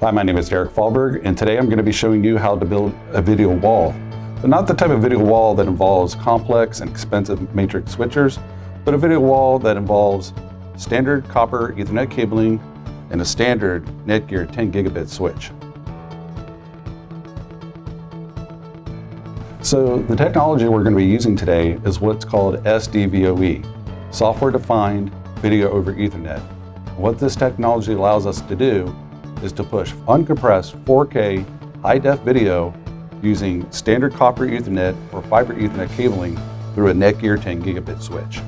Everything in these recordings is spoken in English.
Hi, my name is Eric Fahlberg, and today I'm going to be showing you how to build a video wall. But not the type of video wall that involves complex and expensive matrix switchers, but a video wall that involves standard copper Ethernet cabling and a standard NETGEAR 10 gigabit switch. So the technology we're going to be using today is what's called SDVoE, Software Defined Video over Ethernet. What this technology allows us to do is to push uncompressed 4K high-def video using standard copper Ethernet or fiber Ethernet cabling through a NETGEAR 10 gigabit switch.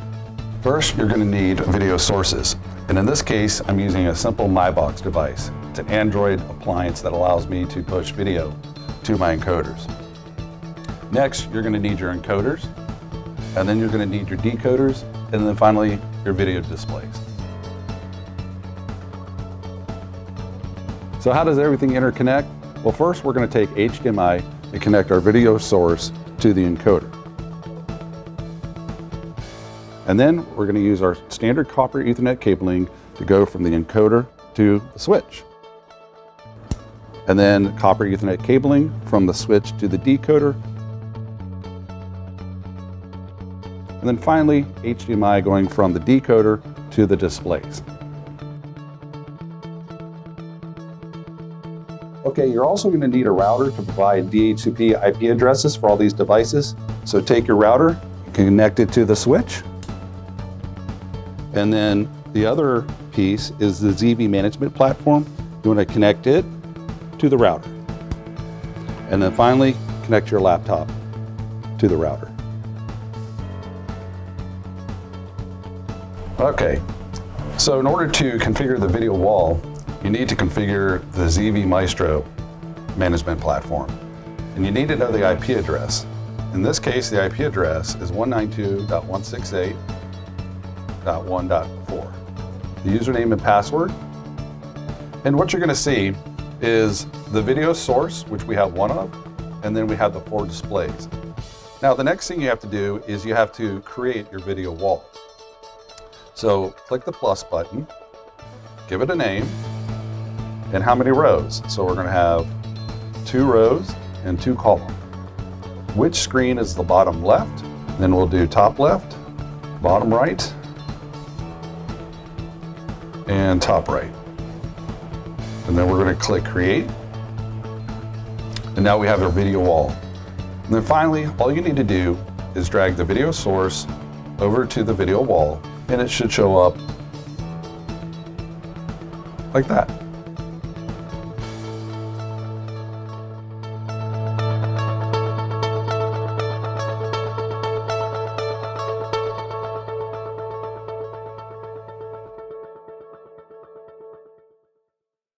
First, you're going to need video sources. And in this case, I'm using a simple MyBox device. It's an Android appliance that allows me to push video to my encoders. Next, you're going to need your encoders, and then you're going to need your decoders, and then finally, your video displays. So how does everything interconnect? Well, first we're going to take HDMI and connect our video source to the encoder. And then we're going to use our standard copper Ethernet cabling to go from the encoder to the switch. And then copper Ethernet cabling from the switch to the decoder. And then finally, HDMI going from the decoder to the displays. Okay, you're also going to need a router to provide DHCP IP addresses for all these devices. So take your router, connect it to the switch. And then the other piece is the ZV management platform. You want to connect it to the router. And then finally, connect your laptop to the router. Okay, so in order to configure the video wall, you need to configure the ZV Maestro management platform. And you need to know the IP address. In this case, the IP address is 192.168.1.4. The username and password. And what you're going to see is the video source, which we have one of, and then we have the 4 displays. Now, the next thing you have to do is you have to create your video wall. So click the plus button, give it a name, and how many rows. So we're going to have 2 rows and 2 columns. Which screen is the bottom left? Then we'll do top left, bottom right, and top right. And then we're going to click create. And now we have our video wall. And then finally, all you need to do is drag the video source over to the video wall, and it should show up like that.